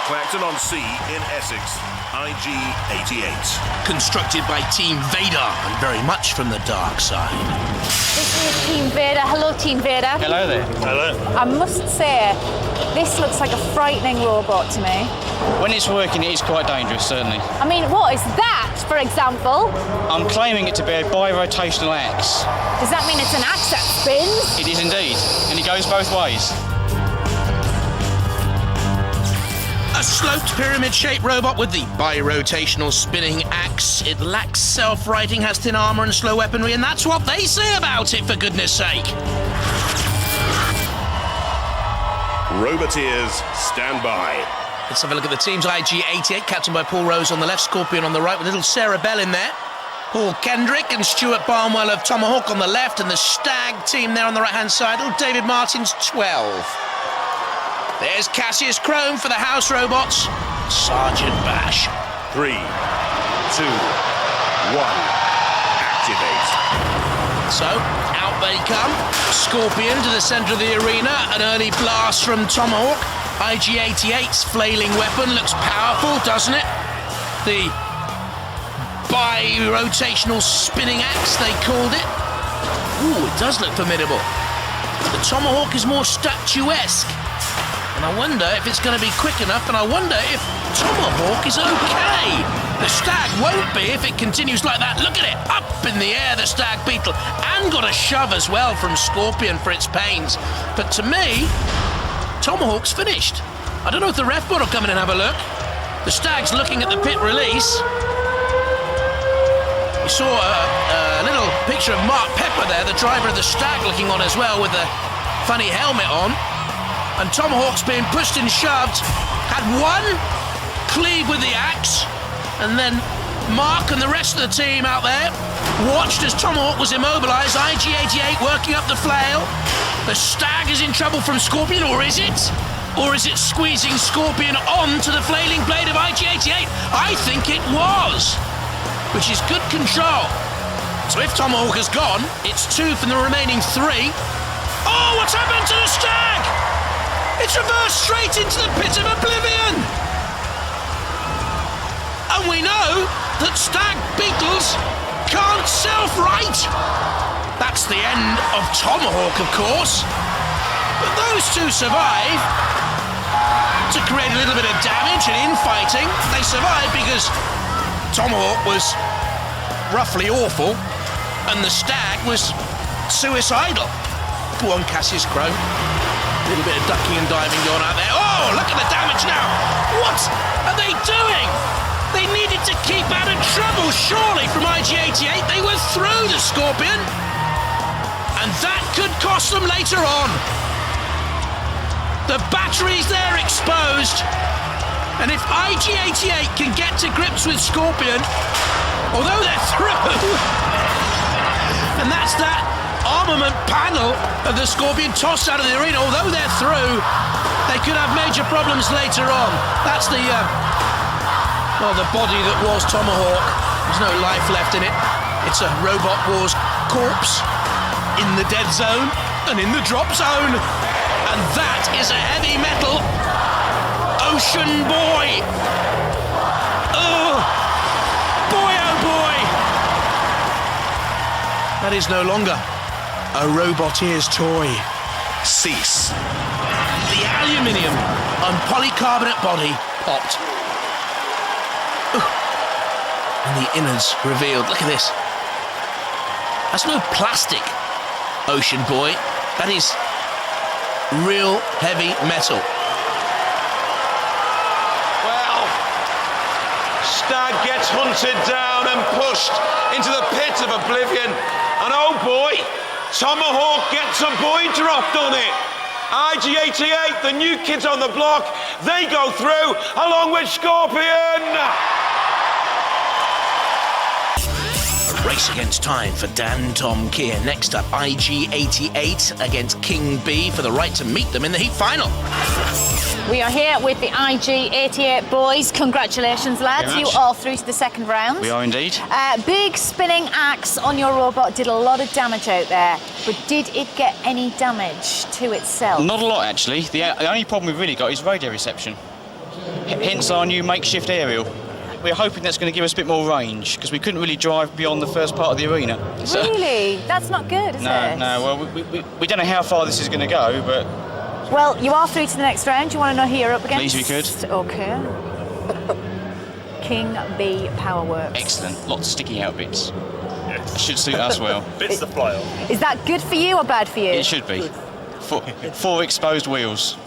Clacton-on-Sea in Essex, IG-88. Constructed by Team Vader, and very much from the dark side. This is Team Vader. Hello, Team Vader. Hello there. Hello. I must say, this looks like a frightening robot to me. When it's working, it is quite dangerous, certainly. I mean, what is that, for example? I'm claiming it to be a bi-rotational axe. Does that mean it's an axe that spins? It is indeed, and it goes both ways. A sloped pyramid-shaped robot with the bi-rotational spinning axe. It lacks self-righting, has thin armour and slow weaponry, and that's what they say about it, for goodness sake. Roboteers, stand by. Let's have a look at the teams. IG-88, captained by Paul Rose on the left, Scorpion on the right, with little Sarah Bell in there. Paul Kendrick and Stuart Barnwell of Tomahawk on the left, and the Stag team there on the right-hand side. Little David Martin's 12. There's Cassius Crone for the house robots. Sergeant Bash. 3, 2, 1. Activate. So, out they come. Scorpion to the centre of the arena. An early blast from Tomahawk. IG-88's flailing weapon looks powerful, doesn't it? The bi-rotational spinning axe, they called it. Ooh, it does look formidable. The Tomahawk is more statuesque. And I wonder if it's going to be quick enough, and I wonder if Tomahawk is okay. The Stag won't be if it continues like that. Look at it, up in the air, the Stag Beetle, and got a shove as well from Scorpion for its pains. But to me, Tomahawk's finished. I don't know if the ref board will come in and have a look. The Stag's looking at the pit release. You saw a little picture of Mark Pepper there, the driver of the Stag, looking on as well with a funny helmet on. And Tomahawk's being pushed and shoved. Had one cleave with the axe, and then Mark and the rest of the team out there watched as Tomahawk was immobilised. IG-88 working up the flail. The Stag is in trouble from Scorpion, or is it? Or is it squeezing Scorpion onto the flailing blade of IG-88? I think it was, which is good control. So if Tomahawk has gone, it's 2 from the remaining 3. Oh, what's happened to the Stag? It's reversed straight into the pit of oblivion! And we know that Stag Beetles can't self-right! That's the end of Tomahawk, of course. But those two survive to create a little bit of damage and infighting. They survived because Tomahawk was roughly awful and the Stag was suicidal. Go on, Cassius Crone. A little bit of ducking and diving going out there. Oh, look at the damage now. What are they doing? They needed to keep out of trouble, surely, from IG-88. They were through the Scorpion. And that could cost them later on. The batteries there exposed. And if IG-88 can get to grips with Scorpion, although they're through, and that's that armament panel of the Scorpion tossed out of the arena. Although they're through, they could have major problems later on. That's the the body that was Tomahawk. There's no life left in it. It's a Robot Wars corpse in the dead zone and in the drop zone. And that is a heavy metal Ocean Boy. Oh, boy, oh boy. That is no longer a Roboteer's toy. Cease. The aluminium and polycarbonate body popped. Ooh. And the innards revealed. Look at this. That's no plastic, Ocean Boy. That is real heavy metal. Well, Stag gets hunted down and pushed into the pit of oblivion. And oh boy, Tomahawk gets a boy dropped on it. IG-88, the new kids on the block, they go through along with Scorpion. race against time for Dantomkia. Next up, IG-88 against King B for the right to meet them in the heat final. We are here with the IG-88 boys. Congratulations, lads. Very You much. are through to the second round. We are indeed. Big spinning axe on your robot did a lot of damage out there, but did it get any damage to itself? Not a lot, actually. The only problem we've really got is radio reception. Hence our new makeshift aerial. We're hoping that's going to give us a bit more range, because we couldn't really drive beyond the first part of the arena. So, Really? That's not good, is it? no. Well, we don't know how far this is going to go, but Well, you are through to the next round. Do you want to know who you're up against? Please, if you could. Okay. King B Powerworks. excellent. Lots of sticky out bits. Should suit us well. Bits to fly on. Is that good for you or bad for you? It should be. Four exposed wheels.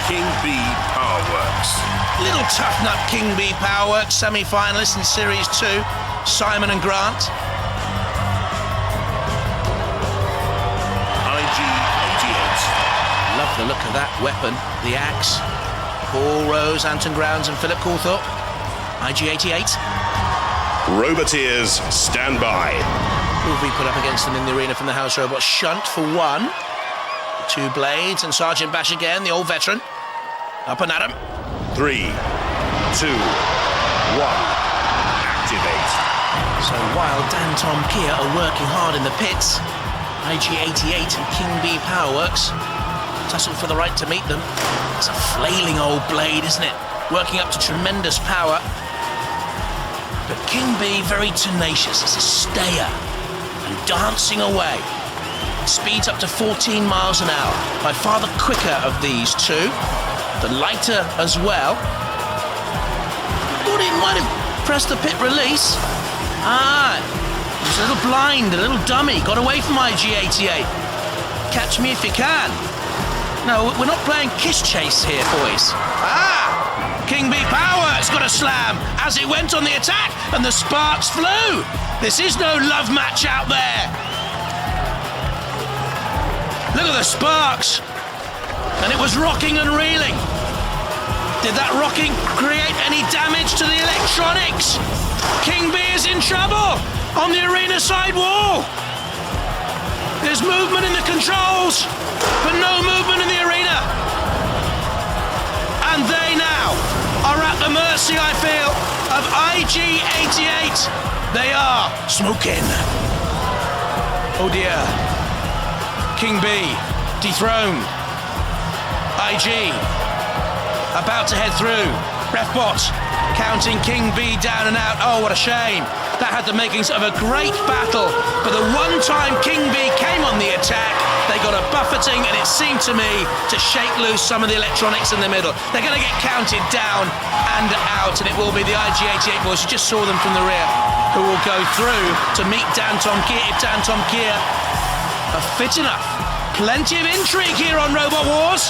King B Powerworks. Little tough nut King B Powerworks, semi-finalists in Series 2, Simon and Grant. IG-88. Love the look of that weapon, the axe. Paul Rose, Anton Grounds and Philip Coulthorpe. IG-88 Roboteers, stand by. will be put up against them in the arena from the house robot. Shunt for one. Two blades and Sergeant Bash again, the old veteran. Up and at him. 3, 2, 1. Activate. So while Dantomkia are working hard in the pits, IG-88 and King B Powerworks tussle for the right to meet them. It's a flailing old blade, isn't it? Working up to tremendous power. But King B, very tenacious, is a stayer and dancing away. Speeds up to 14 miles an hour. By far the quicker of these two. The lighter as well. Thought he might have pressed the pit release. He was a little blind, a little dummy. Got away from IG-88. Catch me if you can. No, we're not playing kiss chase here, boys. King B Powerworks got a slam as it went on the attack, and the sparks flew. This is no love match out there. Look at the sparks. And it was rocking and reeling. Did that rocking create any damage to the electronics? King B is in trouble on the arena side wall. There's movement in the controls, but no movement in the arena. And they now are at the mercy, I feel, of IG-88. They are smoking. Oh dear. King B dethroned. IG about to head through. Refbot counting King B down and out. Oh, what a shame. That had the makings of a great battle, but the one time King B came on the attack, they got a buffeting, and it seemed to me to shake loose some of the electronics in the middle. They're going to get counted down and out, and it will be the IG-88 boys, you just saw them from the rear, who will go through to meet Dantomkia if Dantomkia are fit enough. Plenty of intrigue here on Robot Wars.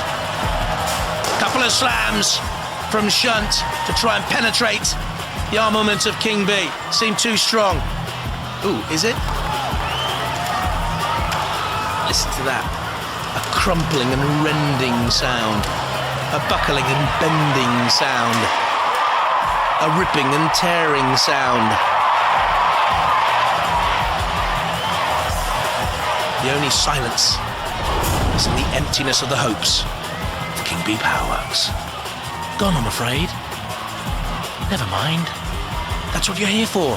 Couple of slams from Shunt to try and penetrate the armament of King B. Seemed too strong. Ooh, is it? Listen to that. A crumpling and rending sound. A buckling and bending sound. A ripping and tearing sound. The only silence is in the emptiness of the hopes of King B Powerworks. Gone, I'm afraid. Never mind. That's what you're here for.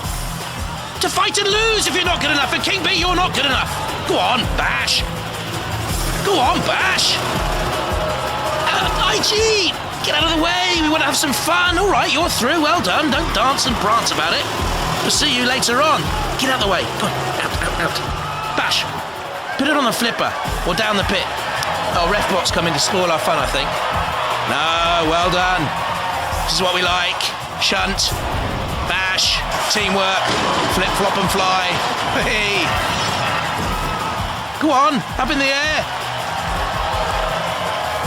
To fight and lose if you're not good enough. And King B, you're not good enough. Go on, Bash. Go on, Bash. IG, get out of the way. We want to have some fun. All right, you're through. Well done. Don't dance and prance about it. We'll see you later on. Get out of the way. Go on, out. Bash, put it on the flipper or down the pit. Oh, Refbot's coming to spoil our fun, I think. No, well done. This is what we like. Shunt, Bash, teamwork, flip, flop and fly. Hey. Go on, up in the air.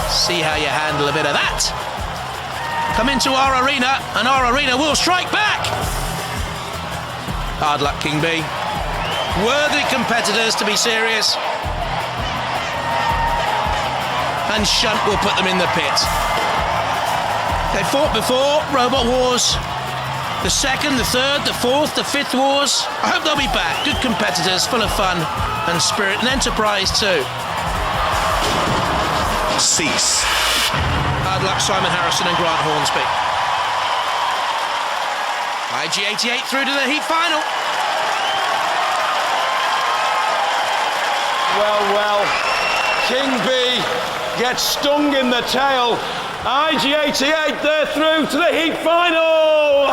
See how you handle a bit of that. Come into our arena, and our arena will strike back. Hard luck, King B. Worthy competitors, to be serious. And Shunt will put them in the pit. They fought before, Robot Wars. The second, the third, the fourth, the fifth wars. I hope they'll be back. Good competitors, full of fun and spirit, and enterprise too. Cease. Hard luck, Simon Harrison and Grant Hornsby. IG-88 through to the heat final. Well, King B gets stung in the tail. IG-88, they're through to the heat final.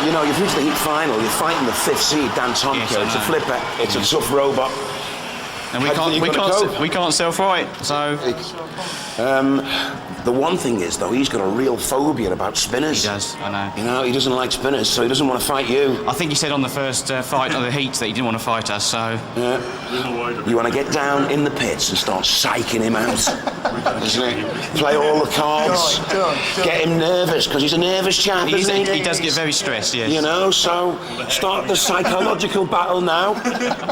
You know, you're through to the heat final, you're fighting the 5th seed, Dantomkia. Yes, it's a flipper, it's a tough robot. And we can't self-right, so... The one thing is, though, he's got a real phobia about spinners. He does, I know. You know, he doesn't like spinners, so he doesn't want to fight you. I think he said on the first fight of the heat that he didn't want to fight us, so... Yeah. You want to get down in the pits and start psyching him out, isn't it? Play all the cards, get him nervous, because he's a nervous chap, isn't he? He does get very stressed, yes. You know, so start the psychological battle now.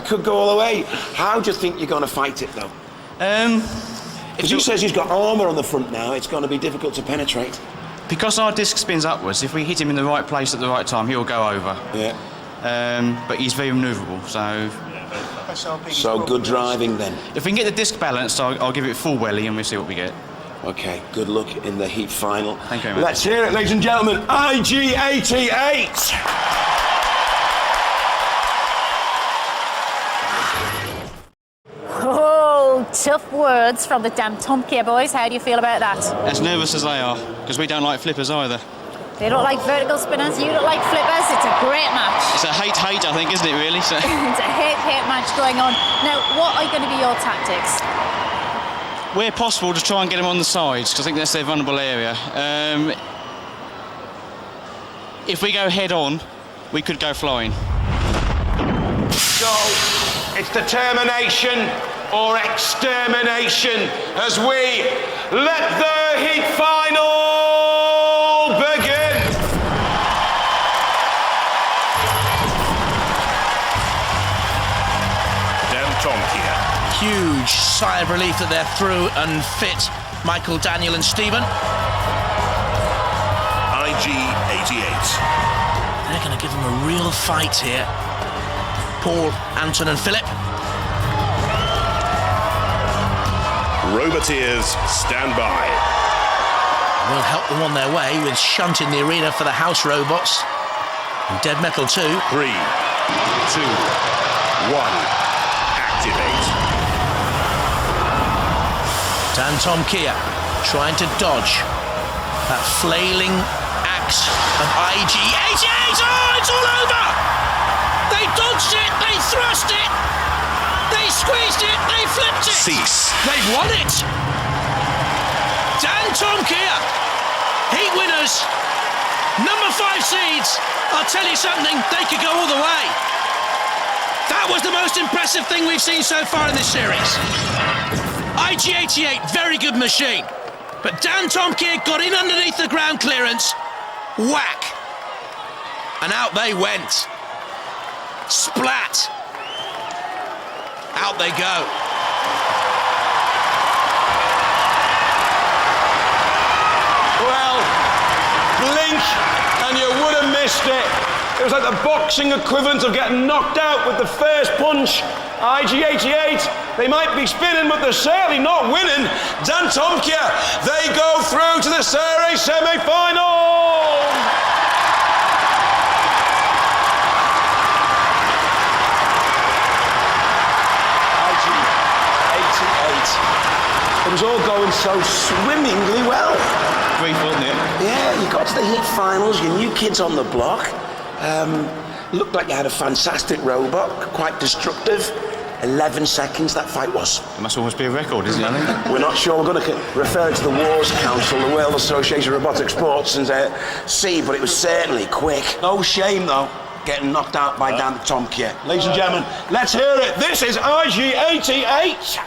Could go all the way. How do you think you're going to fight it, though? Because he says he's got armour on the front now, it's going to be difficult to penetrate. Because our disc spins upwards, if we hit him in the right place at the right time, he'll go over. Yeah. But he's very manoeuvrable, so... So good driving then. If we can get the disc balanced, I'll give it full welly and we'll see what we get. Okay, good luck in the heat final. Thank you very much. Let's hear it, ladies and gentlemen. IG-88! Oh, tough words from the Dantomkia boys. How do you feel about that? As nervous as they are, because we don't like flippers either. They don't like vertical spinners, you don't like flippers. It's a great match. It's a hate-hate, I think, isn't it, really? So. It's a hate-hate match going on. Now, what are going to be your tactics? Where possible, to try and get them on the sides, because I think that's their vulnerable area. If we go head-on, we could go flying. So, it's determination or extermination as we let the heat final begin. Dantomkia. Huge sigh of relief that they're through and fit Michael, Daniel and Stephen. IG-88. They're going to give them a real fight here. Paul, Anton and Philip. Roboteers, stand by. We'll help them on their way with Shunt in the arena for the house robots. And Dead Metal too. 3, 2, 1. Activate. Dantomkia trying to dodge that flailing axe of IG-88. Oh, it's all over! They dodged it, they thrust it, they squeezed it, they flipped it. Cease. They've won it. Dantomkia, heat winners, number 5 seeds. I'll tell you something, they could go all the way. That was the most impressive thing we've seen so far in this series. IG-88, very good machine. But Dantomkia got in underneath the ground clearance, whack, and out they went. Splat. Out they go. Well, blink and you would have missed it. It was like the boxing equivalent of getting knocked out with the first punch. IG-88, they might be spinning, but they're certainly not winning. Dantomkia, they go through to the series semi-final. It was all going so swimmingly well. Brief, wasn't it? Yeah, you got to the heat finals, your new kids on the block. Looked like you had a fantastic robot, quite destructive. 11 seconds that fight was. It must almost be a record, isn't it, I think? We're not sure. We're going to refer to the Wars Council, the World Association of Robotic Sports, and see, but it was certainly quick. No shame, though, getting knocked out by Dantomkia. Ladies and gentlemen, let's hear it. This is IG-88.